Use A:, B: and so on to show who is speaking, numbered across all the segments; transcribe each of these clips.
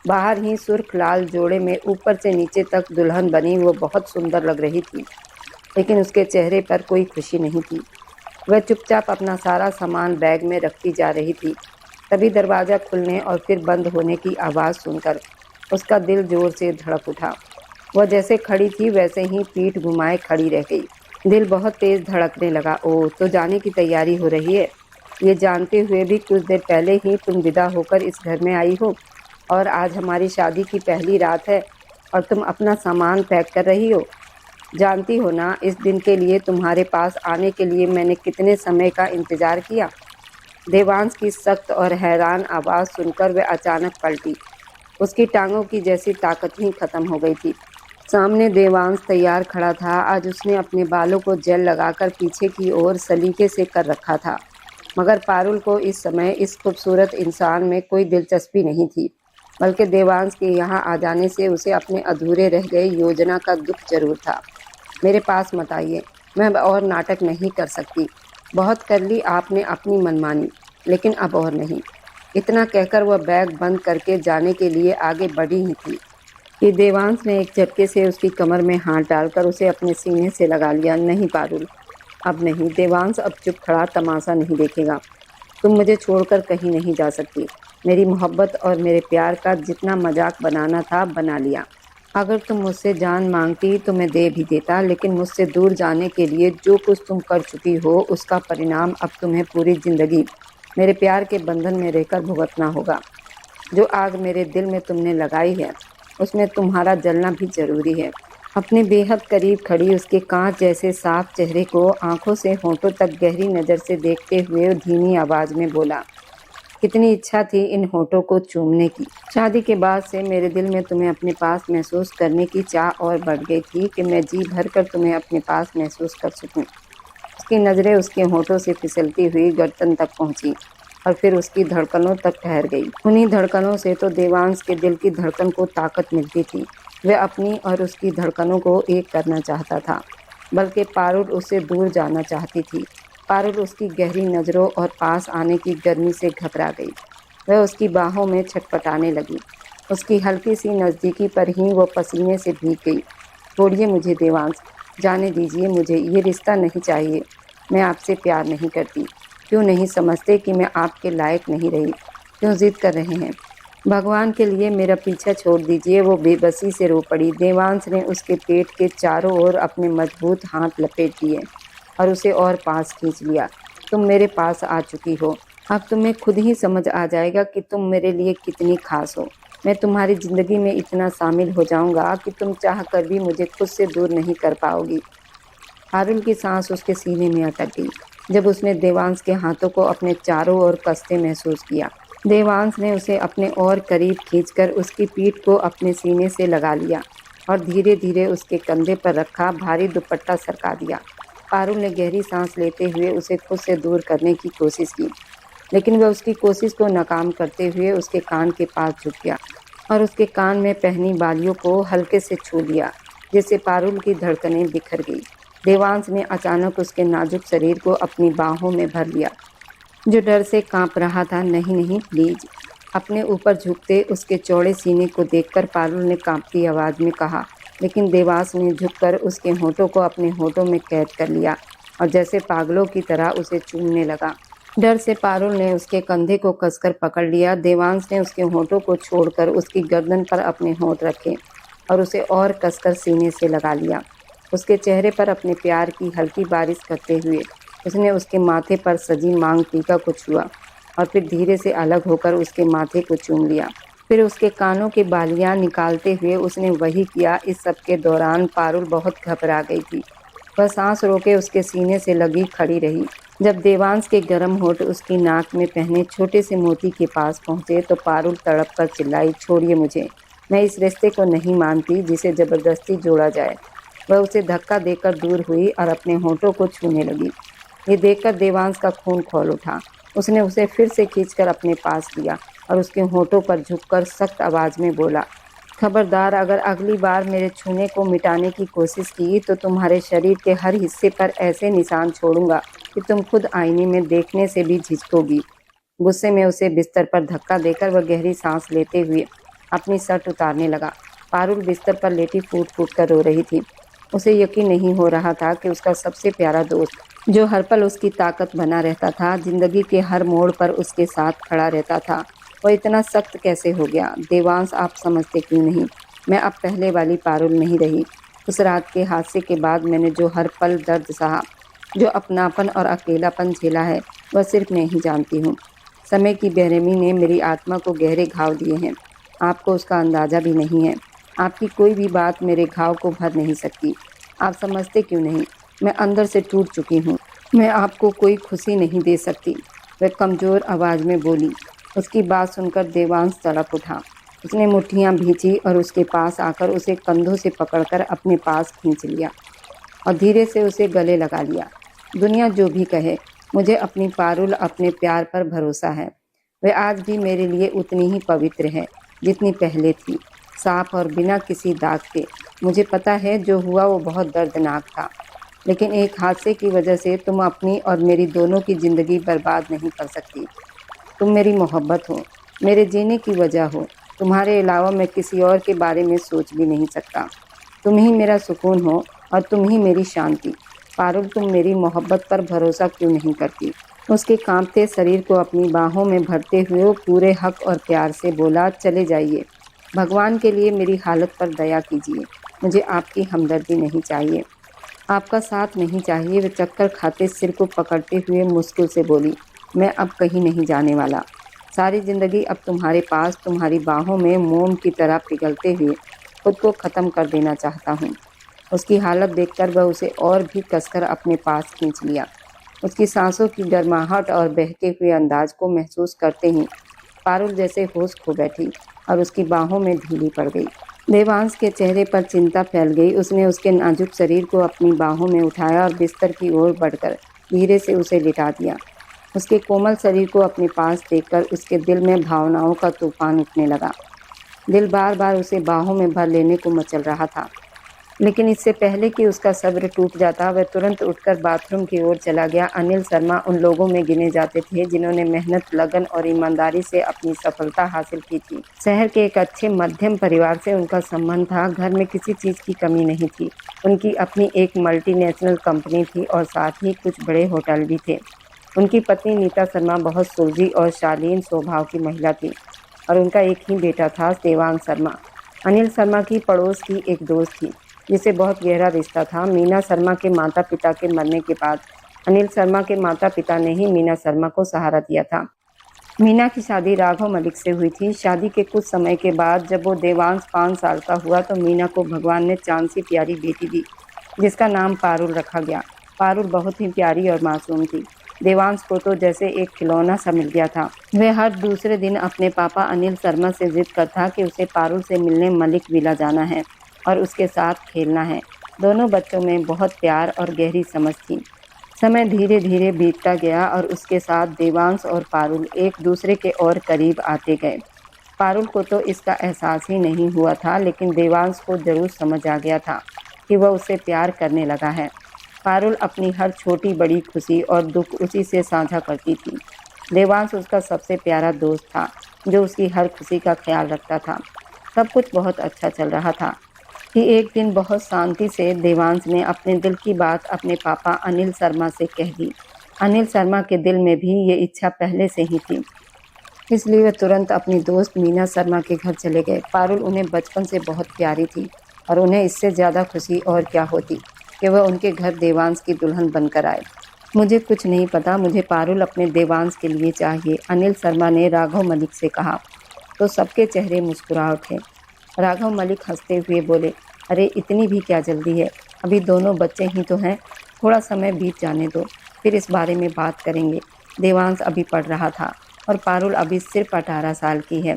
A: बाहर ही सुर्ख लाल जोड़े में ऊपर से नीचे तक दुल्हन बनी वो बहुत सुंदर लग रही थी, लेकिन उसके चेहरे पर कोई खुशी नहीं थी। वह चुपचाप अपना सारा सामान बैग में रखती जा रही थी। तभी दरवाज़ा खुलने और फिर बंद होने की आवाज़ सुनकर उसका दिल जोर से धड़क उठा। वह जैसे खड़ी थी वैसे ही पीठ घुमाए खड़ी रह गई। दिल बहुत तेज़ धड़कने लगा। ओह, तो जाने की तैयारी हो रही है। ये जानते हुए भी कुछ देर पहले ही तुम विदा होकर इस घर में आई हो, और आज हमारी शादी की पहली रात है और तुम अपना सामान पैक कर रही हो। जानती हो ना, इस दिन के लिए तुम्हारे पास आने के लिए मैंने कितने समय का इंतज़ार किया। देवांश की सख्त और हैरान आवाज़ सुनकर वह अचानक पलटी। उसकी टांगों की जैसी ताकत ही खत्म हो गई थी। सामने देवांश तैयार खड़ा था। आज उसने अपने बालों को जेल लगाकर पीछे की ओर सलीके से कर रखा था, मगर पारुल को इस समय इस खूबसूरत इंसान में कोई दिलचस्पी नहीं थी, बल्कि देवांश के यहाँ आ जाने से उसे अपने अधूरे रह गए योजना का दुख जरूर था। मेरे पास मत आइए, मैं अब और नाटक नहीं कर सकती। बहुत कर ली आपने अपनी मनमानी, लेकिन अब और नहीं। इतना कहकर वह बैग बंद करके जाने के लिए आगे बढ़ी ही थी कि देवांश ने एक झटके से उसकी कमर में हाथ डालकर उसे अपने सीने से लगा लिया। नहीं पारुल, अब नहीं। देवांश अब चुप खड़ा तमाशा नहीं देखेगा। तुम मुझे छोड़कर कहीं नहीं जा सकती। मेरी मोहब्बत और मेरे प्यार का जितना मजाक बनाना था बना लिया। अगर तुम मुझसे जान मांगती तो मैं दे भी देता, लेकिन मुझसे दूर जाने के लिए जो कुछ तुम कर चुकी हो उसका परिणाम अब तुम्हें पूरी जिंदगी मेरे प्यार के बंधन में रहकर भुगतना होगा। जो आग मेरे दिल में तुमने लगाई है उसमें तुम्हारा जलना भी जरूरी है। अपने बेहद करीब खड़ी उसके कांच जैसे साफ चेहरे को आंखों से होंठों तक गहरी नज़र से देखते हुए धीमी आवाज में बोला। कितनी इच्छा थी इन होठों को चूमने की। शादी के बाद से मेरे दिल में तुम्हें अपने पास महसूस करने की चाह और बढ़ गई थी कि मैं जी भर कर तुम्हें अपने पास महसूस कर सकूं। उसकी नज़रें उसके होठों से फिसलती हुई गर्दन तक पहुंची और फिर उसकी धड़कनों तक ठहर गई। उन्हीं धड़कनों से तो देवांश के दिल की धड़कन को ताकत मिलती थी। वह अपनी और उसकी धड़कनों को एक करना चाहता था, बल्कि पारुल उससे दूर जाना चाहती थी। पारुल उसकी गहरी नज़रों और पास आने की गर्मी से घबरा गई। वह उसकी बाहों में छटपटाने लगी। उसकी हल्की सी नज़दीकी पर ही वो पसीने से भीग गई। छोड़िए मुझे देवांश, जाने दीजिए मुझे। ये रिश्ता नहीं चाहिए। मैं आपसे प्यार नहीं करती। क्यों नहीं समझते कि मैं आपके लायक नहीं रही? क्यों जिद कर रहे हैं? भगवान के लिए मेरा पीछा छोड़ दीजिए। वो बेबसी से रो पड़ी। देवांश ने उसके पेट के चारों ओर अपने मजबूत हाथ लपेट दिए और उसे और पास खींच लिया। तुम मेरे पास आ चुकी हो। अब तुम्हें खुद ही समझ आ जाएगा कि तुम मेरे लिए कितनी खास हो। मैं तुम्हारी ज़िंदगी में इतना शामिल हो जाऊंगा कि तुम चाह कर भी मुझे खुद से दूर नहीं कर पाओगी। पारुल की सांस उसके सीने में अटक गई जब उसने देवांश के हाथों को अपने चारों ओर कसते महसूस किया। देवांश ने उसे अपने और करीब खींचकर उसकी पीठ को अपने सीने से लगा लिया और धीरे धीरे उसके कंधे पर रखा भारी दुपट्टा सरका दिया। पारुल ने गहरी सांस लेते हुए उसे खुद से दूर करने की कोशिश की, लेकिन वह उसकी कोशिश को नाकाम करते हुए उसके कान के पास झुक गया और उसके कान में पहनी बालियों को हल्के से छू लिया, जिससे पारुल की धड़कनें बिखर गई। देवांश ने अचानक उसके नाजुक शरीर को अपनी बाहों में भर लिया, जो डर से कांप रहा था। नहीं नहीं, प्लीज। अपने ऊपर झुकते उसके चौड़े सीने को देखकर पारुल ने कांपती आवाज में कहा, लेकिन देवांश ने झुककर उसके होठों को अपने होठों में कैद कर लिया और जैसे पागलों की तरह उसे चूमने लगा। डर से पारुल ने उसके कंधे को कसकर पकड़ लिया। देवांश ने उसके होठों को छोड़कर उसकी गर्दन पर अपने होठ रखे और उसे और कसकर सीने से लगा लिया। उसके चेहरे पर अपने प्यार की हल्की बारिश करते हुए उसने उसके माथे पर सजी मांग टीका को छुआ और फिर धीरे से अलग होकर उसके माथे को चूम लिया। फिर उसके कानों की बालियां निकालते हुए उसने वही किया। इस सब के दौरान पारुल बहुत घबरा गई थी। वह सांस रोके उसके सीने से लगी खड़ी रही। जब देवांश के गर्म होठ उसकी नाक में पहने छोटे से मोती के पास पहुंचे तो पारुल तड़प कर चिल्लाई, छोड़िए मुझे। मैं इस रिश्ते को नहीं मानती जिसे जबरदस्ती जोड़ा जाए। वह उसे धक्का देकर दूर हुई और अपने होठों को छूने लगी। ये देखकर देवांश का खून खौल उठा। उसने उसे फिर से खींचकर अपने पास लिया और उसके होठों पर झुककर सख्त आवाज में बोला, खबरदार, अगर अगली बार मेरे छूने को मिटाने की कोशिश की तो तुम्हारे शरीर के हर हिस्से पर ऐसे निशान छोड़ूंगा कि तुम खुद आईने में देखने से भी झिझकोगी। गुस्से में उसे बिस्तर पर धक्का देकर वह गहरी सांस लेते हुए अपनी शर्ट उतारने लगा। पारुल बिस्तर पर लेटी फूट फूट कर रो रही थी। उसे यकीन नहीं हो रहा था कि उसका सबसे प्यारा दोस्त, जो हर पल उसकी ताकत बना रहता था, जिंदगी के हर मोड़ पर उसके साथ खड़ा रहता था, वह इतना सख्त कैसे हो गया। देवांश, आप समझते क्यों नहीं? मैं अब पहले वाली पारुल नहीं रही। उस रात के हादसे के बाद मैंने जो हर पल दर्द सहा, जो अपनापन और अकेलापन झेला है, वह सिर्फ मैं ही जानती हूँ। समय की बेरहमी ने मेरी आत्मा को गहरे घाव दिए हैं। आपको उसका अंदाज़ा भी नहीं है। आपकी कोई भी बात मेरे घाव को भर नहीं सकती। आप समझते क्यों नहीं? मैं अंदर से टूट चुकी हूँ। मैं आपको कोई खुशी नहीं दे सकती, वह कमज़ोर आवाज़ में बोली। उसकी बात सुनकर देवांश तड़प उठा। उसने मुट्ठियाँ भींची और उसके पास आकर उसे कंधों से पकड़कर अपने पास खींच लिया और धीरे से उसे गले लगा लिया। दुनिया जो भी कहे, मुझे अपनी पारुल, अपने प्यार पर भरोसा है। वह आज भी मेरे लिए उतनी ही पवित्र है जितनी पहले थी, साफ और बिना किसी दाग के। मुझे पता है जो हुआ वो बहुत दर्दनाक था, लेकिन एक हादसे की वजह से तुम अपनी और मेरी दोनों की ज़िंदगी बर्बाद नहीं कर सकती। तुम मेरी मोहब्बत हो, मेरे जीने की वजह हो। तुम्हारे अलावा मैं किसी और के बारे में सोच भी नहीं सकता। तुम ही मेरा सुकून हो और तुम ही मेरी शांति। पारुल, तुम मेरी मोहब्बत पर भरोसा क्यों नहीं करती? उसके कांपते शरीर को अपनी बाहों में भरते हुए वो पूरे हक और प्यार से बोला, चले जाइए। भगवान के लिए मेरी हालत पर दया कीजिए। मुझे आपकी हमदर्दी नहीं चाहिए, आपका साथ नहीं चाहिए। वे चक्कर खाते सिर को पकड़ते हुए मुश्किल से बोली, मैं अब कहीं नहीं जाने वाला। सारी ज़िंदगी अब तुम्हारे पास, तुम्हारी बाहों में मोम की तरह पिघलते हुए खुद को ख़त्म कर देना चाहता हूँ। उसकी हालत देखकर वह उसे और भी कसकर अपने पास खींच लिया। उसकी सांसों की गर्माहट और बहके हुए अंदाज को महसूस करते ही पारुल जैसे होश खो बैठी और उसकी बाहों में ढीली पड़ गई। देवांश के चेहरे पर चिंता फैल गई। उसने उसके नाजुक शरीर को अपनी बाहों में उठाया और बिस्तर की ओर बढ़कर धीरे से उसे लिटा दिया। उसके कोमल शरीर को अपने पास देखकर उसके दिल में भावनाओं का तूफान उठने लगा। दिल बार बार उसे बाहों में भर लेने को मचल रहा था, लेकिन इससे पहले कि उसका सब्र टूट जाता, वह तुरंत उठकर बाथरूम की ओर चला गया। अनिल शर्मा उन लोगों में गिने जाते थे जिन्होंने मेहनत, लगन और ईमानदारी से अपनी सफलता हासिल की थी। शहर के एक अच्छे मध्यम परिवार से उनका संबंध था। घर में किसी चीज़ की कमी नहीं थी। उनकी अपनी एक मल्टीनेशनल कंपनी थी और साथ ही कुछ बड़े होटल भी थे। उनकी पत्नी नीता शर्मा बहुत सुलझी और शालीन स्वभाव की महिला थी और उनका एक ही बेटा था, देवांश शर्मा। अनिल शर्मा की पड़ोस की एक दोस्त थी जिसे बहुत गहरा रिश्ता था। मीना शर्मा के माता पिता के मरने के बाद अनिल शर्मा के माता पिता ने ही मीना शर्मा को सहारा दिया था। मीना की शादी राघव मलिक से हुई थी। शादी के कुछ समय के बाद जब वो देवांश 5 साल का हुआ तो मीना को भगवान ने चांद सी प्यारी बेटी दी जिसका नाम पारुल रखा गया। पारुल बहुत ही प्यारी और मासूम थी। देवांश को तो जैसे एक खिलौना सा मिल गया था। वह हर दूसरे दिन अपने पापा अनिल शर्मा से जिद करता कि उसे पारुल से मिलने मलिक विला जाना है और उसके साथ खेलना है। दोनों बच्चों में बहुत प्यार और गहरी समझ थी। समय धीरे धीरे बीतता गया और उसके साथ देवांश और पारुल एक दूसरे के और करीब आते गए। पारुल को तो इसका एहसास ही नहीं हुआ था, लेकिन देवांश को जरूर समझ आ गया था कि वह उससे प्यार करने लगा है। पारुल अपनी हर छोटी बड़ी खुशी और दुख उसी से साझा करती थी। देवांश उसका सबसे प्यारा दोस्त था जो उसकी हर खुशी का ख्याल रखता था। सब कुछ बहुत अच्छा चल रहा था कि एक दिन बहुत शांति से देवांश ने अपने दिल की बात अपने पापा अनिल शर्मा से कह दी। अनिल शर्मा के दिल में भी ये इच्छा पहले से ही थी, इसलिए वे तुरंत अपनी दोस्त मीना शर्मा के घर चले गए। पारुल उन्हें बचपन से बहुत प्यारी थी और उन्हें इससे ज़्यादा खुशी और क्या होती कि वह उनके घर देवांश की दुल्हन बनकर आए। मुझे कुछ नहीं पता, मुझे पारुल अपने देवांश के लिए चाहिए, अनिल शर्मा ने राघव मलिक से कहा। तो सबके चेहरे मुस्कुरा उठे। राघव मलिक हंसते हुए बोले, अरे इतनी भी क्या जल्दी है, अभी दोनों बच्चे ही तो हैं, थोड़ा समय बीत जाने दो, फिर इस बारे में बात करेंगे। देवांश अभी पढ़ रहा था और पारुल अभी सिर्फ 18 साल की है।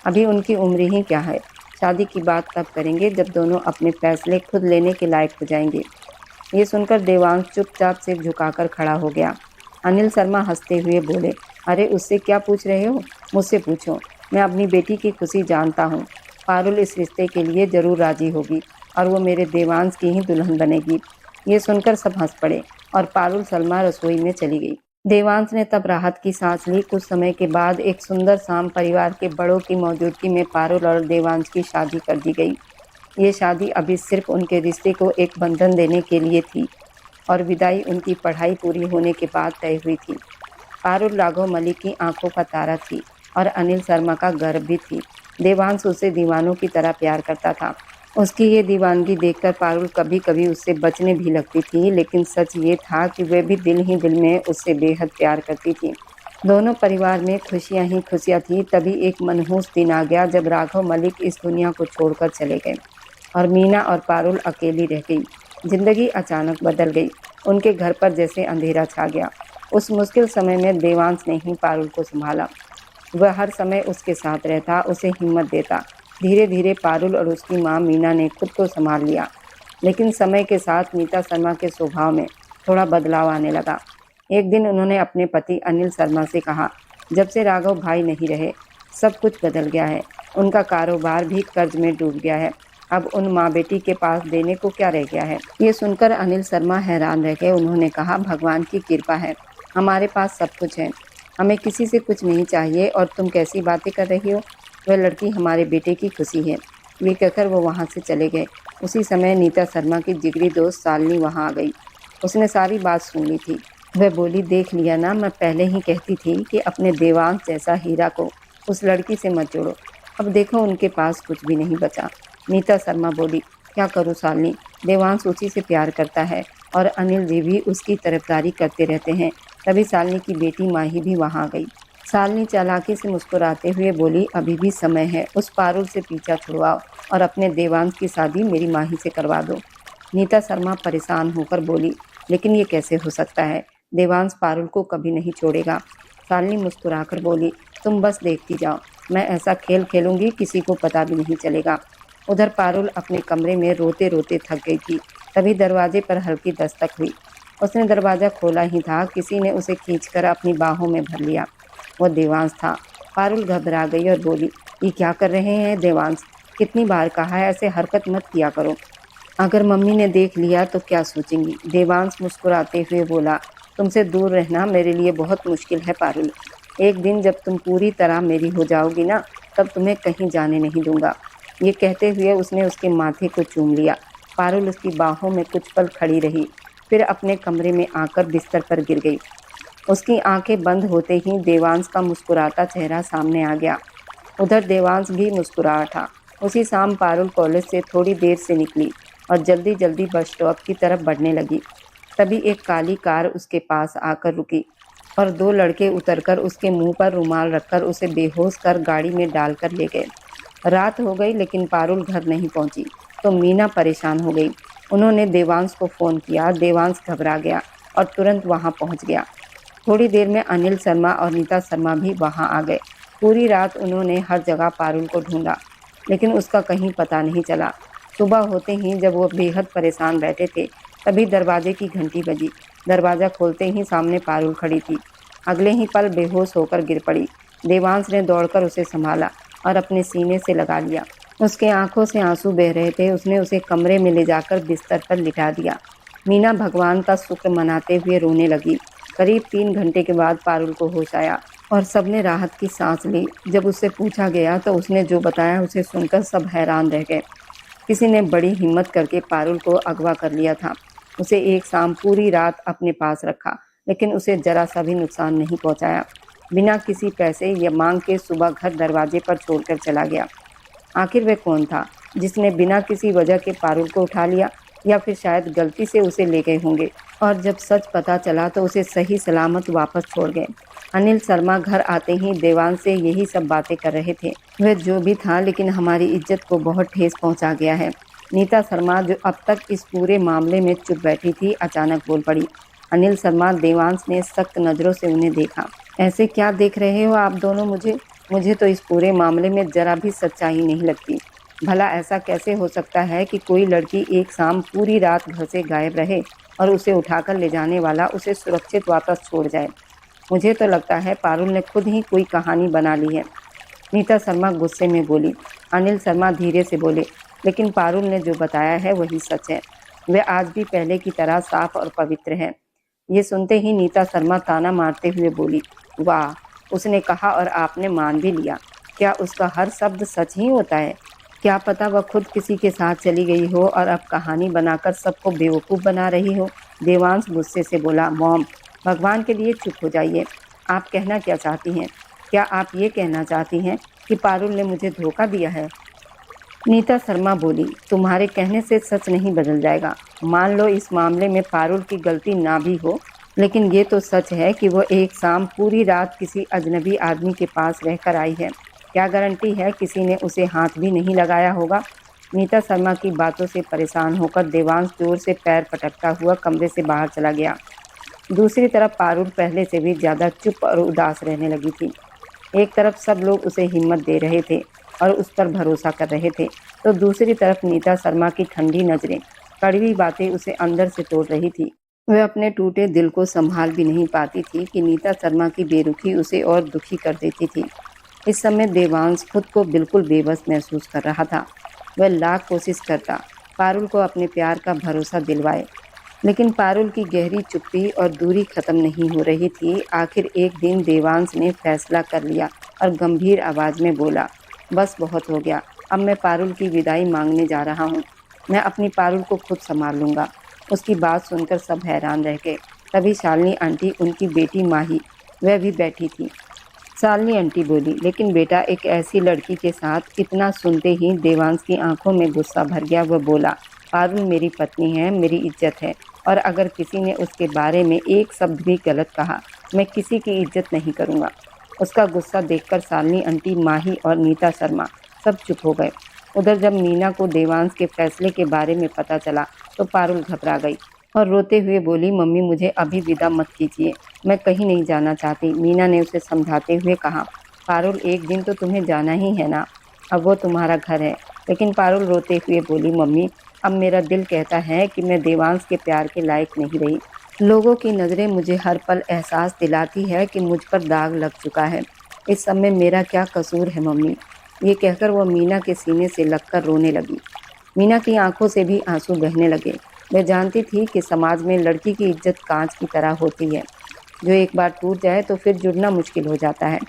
A: अभी उनकी उम्र ही क्या है। शादी की बात तब करेंगे जब दोनों अपने फैसले खुद लेने के लायक हो जाएंगे। ये सुनकर देवांश चुपचाप सिर झुकाकर खड़ा हो गया। अनिल शर्मा हंसते हुए बोले, अरे उससे क्या पूछ रहे हो, मुझसे पूछो। मैं अपनी बेटी की खुशी जानता हूँ। पारुल इस रिश्ते के लिए ज़रूर राजी होगी और वो मेरे देवांश की ही दुल्हन बनेगी। ये सुनकर सब हंस पड़े और पारुल सलमा रसोई में चली गई। देवांश ने तब राहत की सांस ली। कुछ समय के बाद एक सुंदर शाम परिवार के बड़ों की मौजूदगी में पारुल और देवांश की शादी कर दी गई। ये शादी अभी सिर्फ उनके रिश्ते को एक बंधन देने के लिए थी और विदाई उनकी पढ़ाई पूरी होने के बाद तय हुई थी। पारुल राघव मलिक की आंखों का तारा थी और अनिल शर्मा का गर्व भी थी। देवांश उसे दीवानों की तरह प्यार करता था। उसकी ये दीवानगी देखकर पारुल कभी कभी उससे बचने भी लगती थी, लेकिन सच ये था कि वह भी दिल ही दिल में उससे बेहद प्यार करती थी। दोनों परिवार में खुशियां ही खुशियां थी। तभी एक मनहूस दिन आ गया जब राघव मलिक इस दुनिया को छोड़कर चले गए और मीना और पारुल अकेली रह गई। जिंदगी अचानक बदल गई। उनके घर पर जैसे अंधेरा छा गया। उस मुश्किल समय में देवांश ने ही पारुल को संभाला। वह हर समय उसके साथ रहता, उसे हिम्मत देता। धीरे धीरे पारुल और उसकी माँ मीना ने खुद को संभाल लिया, लेकिन समय के साथ नीता शर्मा के स्वभाव में थोड़ा बदलाव आने लगा। एक दिन उन्होंने अपने पति अनिल शर्मा से कहा, जब से राघव भाई नहीं रहे सब कुछ बदल गया है। उनका कारोबार भी कर्ज में डूब गया है। अब उन माँ बेटी के पास देने को क्या रह गया है। ये सुनकर अनिल शर्मा हैरान रह गए। उन्होंने कहा, भगवान की कृपा है, हमारे पास सब कुछ है, हमें किसी से कुछ नहीं चाहिए। और तुम कैसी बातें कर रही हो, वह लड़की हमारे बेटे की खुशी है। ये कहकर वो वहाँ से चले गए। उसी समय नीता शर्मा की जिगरी दोस्त शालिनी वहाँ आ गई। उसने सारी बात सुन ली थी। वह बोली, देख लिया ना, मैं पहले ही कहती थी कि अपने देवांश जैसा हीरा को उस लड़की से मत जोड़ो। अब देखो उनके पास कुछ भी नहीं बचा। नीता शर्मा बोली, क्या करूँ शालिनी, देवांश उसी से प्यार करता है और अनिल जी भी उसकी तरफदारी करते रहते हैं। तभी शालिनी की बेटी माही भी वहाँ आ गई। शालिनी चालाकी से मुस्कुराते हुए बोली, अभी भी समय है, उस पारुल से पीछा छुड़वाओ और अपने देवांश की शादी मेरी माही से करवा दो। नीता शर्मा परेशान होकर बोली, लेकिन ये कैसे हो सकता है, देवांश पारुल को कभी नहीं छोड़ेगा। शालिनी मुस्कुराकर बोली, तुम बस देखती जाओ, मैं ऐसा खेल खेलूंगी किसी को पता भी नहीं चलेगा। उधर पारुल अपने कमरे में रोते रोते थक गई थी। तभी दरवाजे पर हल्की दस्तक हुई। उसने दरवाज़ा खोला ही था, किसी ने उसे खींचकर अपनी बाहों में भर लिया। वो देवांश था। पारुल घबरा गई और बोली, ये क्या कर रहे हैं देवांश, कितनी बार कहा है ऐसे हरकत मत किया करो, अगर मम्मी ने देख लिया तो क्या सोचेंगी। देवांश मुस्कुराते हुए बोला, तुमसे दूर रहना मेरे लिए बहुत मुश्किल है पारुल। एक दिन जब तुम पूरी तरह मेरी हो जाओगी ना, तब तुम्हें कहीं जाने नहीं दूंगा। ये कहते हुए उसने उसके माथे को चूम लिया। पारुल उसकी बाहों में कुछ पल खड़ी रही, फिर अपने कमरे में आकर बिस्तर पर गिर गई। उसकी आंखें बंद होते ही देवांश का मुस्कुराता चेहरा सामने आ गया। उधर देवांश भी मुस्कुरा था। उसी शाम पारुल कॉलेज से थोड़ी देर से निकली और जल्दी जल्दी बस स्टॉप की तरफ बढ़ने लगी। तभी एक काली कार उसके पास आकर रुकी और दो लड़के उतरकर उसके मुंह पर रुमाल रखकर उसे बेहोश कर गाड़ी में डालकर ले गए। रात हो गई लेकिन पारुल घर नहीं पहुंची तो मीना परेशान हो गई। उन्होंने देवांश को फ़ोन किया। देवांश घबरा गया और तुरंत वहां पहुंच गया। थोड़ी देर में अनिल शर्मा और नीता शर्मा भी वहां आ गए। पूरी रात उन्होंने हर जगह पारुल को ढूंढा, लेकिन उसका कहीं पता नहीं चला। सुबह होते ही जब वो बेहद परेशान बैठे थे, तभी दरवाजे की घंटी बजी। दरवाज़ा खोलते ही सामने पारुल खड़ी थी। अगले ही पल बेहोश होकर गिर पड़ी। देवांश ने दौड़कर उसे संभाला और अपने सीने से लगा लिया। उसके आंखों से आंसू बह रहे थे। उसने उसे कमरे में ले जाकर बिस्तर पर लिटा दिया। मीना भगवान का शुक्र मनाते हुए रोने लगी। करीब 3 घंटे के बाद पारुल को होश आया और सबने राहत की सांस ली। जब उससे पूछा गया तो उसने जो बताया उसे सुनकर सब हैरान रह गए। किसी ने बड़ी हिम्मत करके पारुल को अगवा कर लिया था। उसे एक शाम पूरी रात अपने पास रखा, लेकिन उसे जरा सा भी नुकसान नहीं पहुंचाया। बिना किसी पैसे या मांग के सुबह घर दरवाजे पर छोड़कर चला गया। आखिर वह कौन था जिसने बिना किसी वजह के पारुल को उठा लिया, या फिर शायद गलती से उसे ले गए होंगे और जब सच पता चला तो उसे सही सलामत वापस छोड़ गए। अनिल शर्मा घर आते ही देवांश से यही सब बातें कर रहे थे। वह जो भी था, लेकिन हमारी इज्जत को बहुत ठेस पहुंचा गया है। नीता शर्मा जो अब तक इस पूरे मामले में चुप बैठी थी, अचानक बोल पड़ी। अनिल शर्मा, देवांश ने सख्त नज़रों से उन्हें देखा। ऐसे क्या देख रहे हो आप दोनों मुझे तो इस पूरे मामले में जरा भी सच्चाई नहीं लगती। भला ऐसा कैसे हो सकता है कि कोई लड़की एक शाम पूरी रात घर से गायब रहे और उसे उठाकर ले जाने वाला उसे सुरक्षित वापस छोड़ जाए। मुझे तो लगता है पारुल ने खुद ही कोई कहानी बना ली है। नीता शर्मा गुस्से में बोली। अनिल शर्मा धीरे से बोले, लेकिन पारुल ने जो बताया है वही सच है। वह आज भी पहले की तरह साफ और पवित्र है। ये सुनते ही नीता शर्मा ताना मारते हुए बोली, वाह, उसने कहा और आपने मान भी लिया। क्या उसका हर शब्द सच ही होता है? क्या पता वह खुद किसी के साथ चली गई हो और अब कहानी बनाकर सबको बेवकूफ़ बना रही हो। देवांश गुस्से से बोला, मॉम, भगवान के लिए चुप हो जाइए। आप कहना क्या चाहती हैं? क्या आप ये कहना चाहती हैं कि पारुल ने मुझे धोखा दिया है? नीता शर्मा बोली, तुम्हारे कहने से सच नहीं बदल जाएगा। मान लो इस मामले में पारुल की गलती ना भी हो, लेकिन ये तो सच है कि वो एक शाम पूरी रात किसी अजनबी आदमी के पास रहकर आई है। क्या गारंटी है किसी ने उसे हाथ भी नहीं लगाया होगा? नीता शर्मा की बातों से परेशान होकर देवांश जोर से पैर पटकता हुआ कमरे से बाहर चला गया। दूसरी तरफ पारुल पहले से भी ज़्यादा चुप और उदास रहने लगी थी। एक तरफ सब लोग उसे हिम्मत दे रहे थे और उस पर भरोसा कर रहे थे, तो दूसरी तरफ नीता शर्मा की ठंडी नज़रें, कड़वी बातें उसे अंदर से तोड़ रही थी। वह अपने टूटे दिल को संभाल भी नहीं पाती थी कि नीता शर्मा की बेरुखी उसे और दुखी कर देती थी। इस समय देवांश खुद को बिल्कुल बेबस महसूस कर रहा था। वह लाख कोशिश करता पारुल को अपने प्यार का भरोसा दिलवाए, लेकिन पारुल की गहरी चुप्पी और दूरी खत्म नहीं हो रही थी। आखिर एक दिन देवांश ने फैसला कर लिया और गंभीर आवाज़ में बोला, बस बहुत हो गया, अब मैं पारुल की विदाई मांगने जा रहा हूँ। मैं अपनी पारुल को खुद संभाल लूँगा। उसकी बात सुनकर सब हैरान रह गए। तभी शालिनी आंटी, उनकी बेटी माही, वह भी बैठी थी। शालिनी आंटी बोली, लेकिन बेटा, एक ऐसी लड़की के साथ। इतना सुनते ही देवांश की आंखों में गुस्सा भर गया। वह बोला, पारुल मेरी पत्नी है, मेरी इज्जत है, और अगर किसी ने उसके बारे में एक शब्द भी गलत कहा, मैं किसी की इज्जत नहीं करूँगा। उसका गुस्सा देखकर शालिनी आंटी, माही और नीता शर्मा सब चुप हो गए। उधर जब मीना को देवांश के फैसले के बारे में पता चला तो पारुल घबरा गई और रोते हुए बोली, मम्मी, मुझे अभी विदा मत कीजिए, मैं कहीं नहीं जाना चाहती। मीना ने उसे समझाते हुए कहा, पारुल, एक दिन तो तुम्हें जाना ही है ना, अब वो तुम्हारा घर है। लेकिन पारुल रोते हुए बोली, मम्मी, अब मेरा दिल कहता है कि मैं देवांश के प्यार के लायक नहीं रही। लोगों की नज़रें मुझे हर पल एहसास दिलाती है कि मुझ पर दाग लग चुका है। इस सब में मेरा क्या कसूर है मम्मी? ये कहकर वह मीना के सीने से लगकर रोने लगी। मीना की आंखों से भी आंसू बहने लगे। वह जानती थी कि समाज में लड़की की इज्जत कांच की तरह होती है, जो एक बार टूट जाए तो फिर जुड़ना मुश्किल हो जाता है।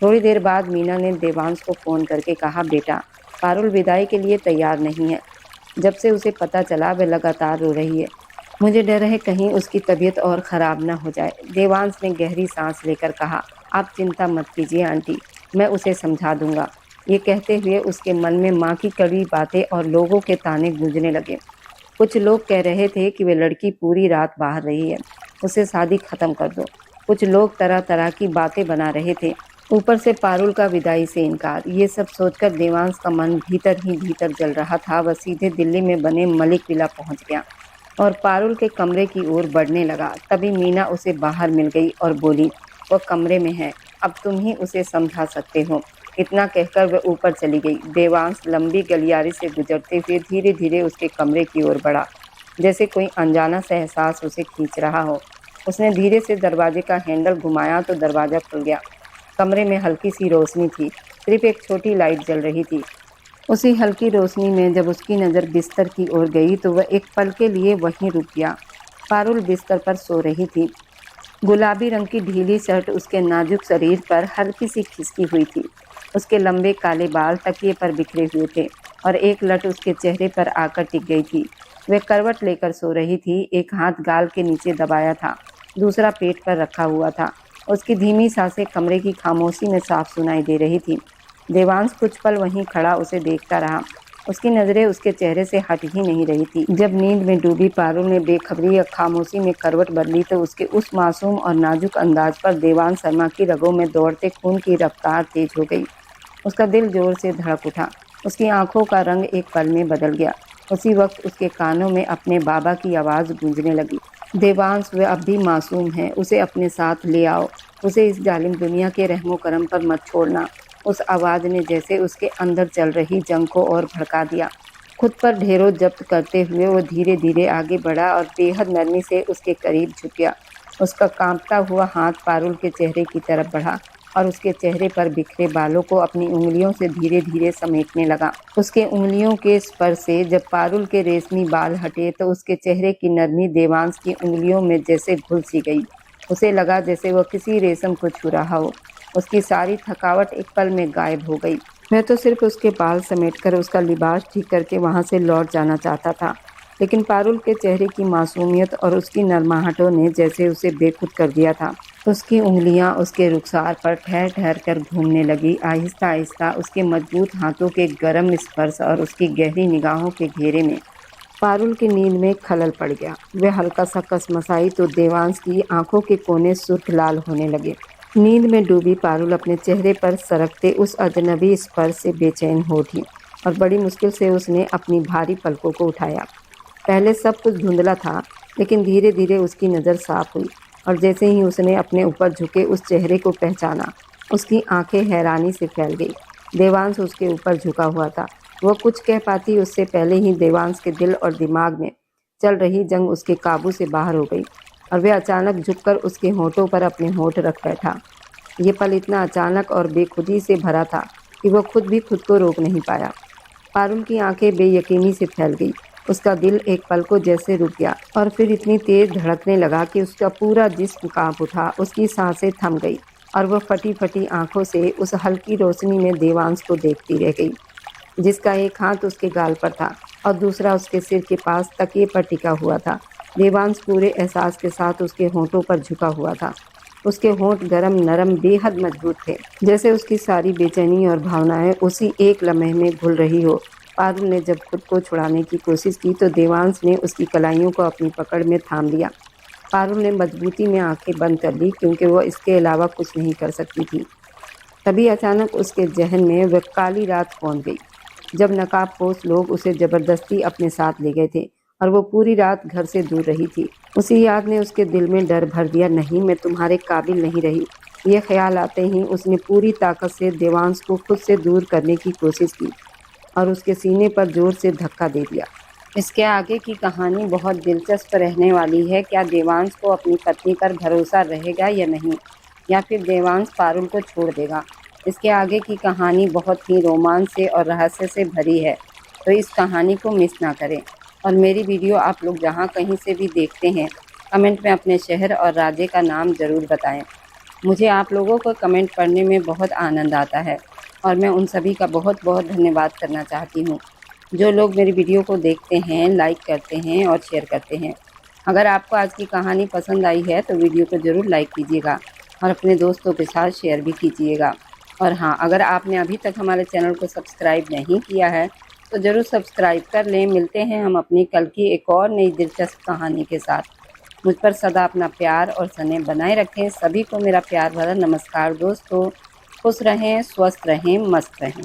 A: थोड़ी देर बाद मीना ने देवांश को फ़ोन करके कहा, बेटा, पारुल विदाई के लिए तैयार नहीं है। जब से उसे पता चला वह लगातार रो रही है। मुझे डर है कहीं उसकी तबीयत और ख़राब ना हो जाए। देवांश ने गहरी सांस लेकर कहा, आप चिंता मत कीजिए आंटी, मैं उसे समझा दूंगा। ये कहते हुए उसके मन में माँ की कड़वी बातें और लोगों के ताने गूंजने लगे। कुछ लोग कह रहे थे कि वे लड़की पूरी रात बाहर रही है, उसे शादी ख़त्म कर दो। कुछ लोग तरह तरह की बातें बना रहे थे। ऊपर से पारुल का विदाई से इनकार। ये सब सोचकर देवांश का मन भीतर ही भीतर जल रहा था। वह सीधे दिल्ली में बने मलिक विला पहुंच गया और पारुल के कमरे की ओर बढ़ने लगा। तभी मीना उसे बाहर मिल गई और बोली, वह कमरे में है, अब तुम ही उसे समझा सकते हो। इतना कहकर वह ऊपर चली गई। देवांश लंबी गलियारे से गुजरते हुए धीरे धीरे उसके कमरे की ओर बढ़ा, जैसे कोई अनजाना सा एहसास उसे खींच रहा हो। उसने धीरे से दरवाजे का हैंडल घुमाया तो दरवाज़ा खुल गया। कमरे में हल्की सी रोशनी थी, सिर्फ एक छोटी लाइट जल रही थी। उसी हल्की रोशनी में जब उसकी नज़र बिस्तर की ओर गई तो वह एक पल के लिए वहीं रुक गया। पारुल बिस्तर पर सो रही थी। गुलाबी रंग की ढीली शर्ट उसके नाजुक शरीर पर हल्की सी खिसकी हुई थी। उसके लंबे काले बाल तकिए पर बिखरे हुए थे और एक लट उसके चेहरे पर आकर टिक गई थी। वह करवट लेकर सो रही थी। एक हाथ गाल के नीचे दबाया था, दूसरा पेट पर रखा हुआ था। उसकी धीमी सांसें कमरे की खामोशी में साफ सुनाई दे रही थी। देवांश कुछ पल वहीं खड़ा उसे देखता रहा। उसकी नज़रें उसके चेहरे से हट ही नहीं रही थी। जब नींद में डूबी पारुल ने बेखबरी या खामोशी में करवट बदली तो उसके उस मासूम और नाजुक अंदाज पर देवांश शर्मा की रगों में दौड़ते खून की रफ्तार तेज हो गई। उसका दिल जोर से धड़क उठा। उसकी आंखों का रंग एक पल में बदल गया। उसी वक्त उसके कानों में अपने बाबा की आवाज़ गूंजने लगी, देवांश, वह अब भी मासूम है, उसे अपने साथ ले आओ, उसे इस जालिम दुनिया के रहमो करम पर मत छोड़ना। उस आवाज़ ने जैसे उसके अंदर चल रही जंग को और भड़का दिया। खुद पर ढेरों जब्त करते हुए वो धीरे धीरे आगे बढ़ा और बेहद नरमी से उसके करीब झुक गया। उसका कांपता हुआ हाथ पारुल के चेहरे की तरफ बढ़ा और उसके चेहरे पर बिखरे बालों को अपनी उंगलियों से धीरे धीरे समेटने लगा। उसके उंगलियों के स्पर्श से जब पारुल के रेशमी बाल हटे तो उसके चेहरे की नरमी देवांश की उंगलियों में जैसे घुल सी गई। उसे लगा जैसे वह किसी रेशम को छू रहा हो। उसकी सारी थकावट एक पल में गायब हो गई। मैं तो सिर्फ उसके बाल समेटकर उसका लिबास ठीक करके वहां से लौट जाना चाहता था, लेकिन पारुल के चेहरे की मासूमियत और उसकी नरमाहटों ने जैसे उसे बेखुद कर दिया था। उसकी उंगलियां उसके रुखसार पर ठहर ठहर कर घूमने लगी। आहिस्ता आहिस्ता उसके मजबूत हाथों के गर्म स्पर्श और उसकी गहरी निगाहों के घेरे में पारुल की नींद में खलल पड़ गया। वह हल्का सा कसमसाई तो देवांश की आंखों के कोने सुर्ख लाल होने लगे। नींद में डूबी पारुल अपने चेहरे पर सरकते उस अजनबी स्पर्श से बेचैन हो उठी और बड़ी मुश्किल से उसने अपनी भारी पलकों को उठाया। पहले सब कुछ धुंधला था, लेकिन धीरे धीरे उसकी नज़र साफ हुई और जैसे ही उसने अपने ऊपर झुके उस चेहरे को पहचाना, उसकी आंखें हैरानी से फैल गई। देवांश उसके ऊपर झुका हुआ था। वह कुछ कह पाती उससे पहले ही देवांश के दिल और दिमाग में चल रही जंग उसके काबू से बाहर हो गई और वह अचानक झुककर उसके होठों पर अपने होठ रख बैठा। ये पल इतना अचानक और बेखुदी से भरा था कि वह खुद भी खुद को रोक नहीं पाया। पारुल की आंखें बेयकीनी से फैल गई। उसका दिल एक पल को जैसे रुक गया और फिर इतनी तेज धड़कने लगा कि उसका पूरा जिस्म कांप उठा। उसकी सांसें थम गई और वह फटी फटी आंखों से उस हल्की रोशनी में देवांश को देखती रह गई, जिसका एक हाथ उसके गाल पर था और दूसरा उसके सिर के पास तकिए पर टिका हुआ था। देवांश पूरे एहसास के साथ उसके होठों पर झुका हुआ था। उसके होंठ गरम, नरम, बेहद मजबूत थे, जैसे उसकी सारी बेचैनी और भावनाएं उसी एक लम्हे में घुल रही हो। पारुल ने जब खुद को छुड़ाने की कोशिश की तो देवांश ने उसकी कलाइयों को अपनी पकड़ में थाम लिया। पारुल ने मजबूती में आंखें बंद कर ली, क्योंकि वह इसके अलावा कुछ नहीं कर सकती थी। तभी अचानक उसके जहन में वह काली रात पहुंच गई, जब नकाबपोश लोग उसे जबरदस्ती अपने साथ ले गए थे और वो पूरी रात घर से दूर रही थी। उसी याद ने उसके दिल में डर भर दिया। नहीं, मैं तुम्हारे काबिल नहीं रही। ये ख्याल आते ही उसने पूरी ताकत से देवांश को खुद से दूर करने की कोशिश की और उसके सीने पर जोर से धक्का दे दिया। इसके आगे की कहानी बहुत दिलचस्प रहने वाली है। क्या देवांश को अपनी पत्नी पर भरोसा रहेगा या नहीं, या फिर देवांश पारुल को छोड़ देगा? इसके आगे की कहानी बहुत ही रोमांच से और रहस्य से भरी है, तो इस कहानी को मिस ना करें। और मेरी वीडियो आप लोग जहाँ कहीं से भी देखते हैं, कमेंट में अपने शहर और राज्य का नाम ज़रूर बताएं। मुझे आप लोगों को कमेंट पढ़ने में बहुत आनंद आता है और मैं उन सभी का बहुत बहुत धन्यवाद करना चाहती हूँ, जो लोग मेरी वीडियो को देखते हैं, लाइक करते हैं और शेयर करते हैं। अगर आपको आज की कहानी पसंद आई है तो वीडियो को ज़रूर लाइक कीजिएगा और अपने दोस्तों के साथ शेयर भी कीजिएगा। और हाँ, अगर आपने अभी तक हमारे चैनल को सब्सक्राइब नहीं किया है तो ज़रूर सब्सक्राइब कर लें। मिलते हैं हम अपनी कल की एक और नई दिलचस्प कहानी के साथ। मुझ पर सदा अपना प्यार और स्नेह बनाए रखें। सभी को मेरा प्यार भरा नमस्कार दोस्तों। खुश रहें, स्वस्थ रहें, मस्त रहें।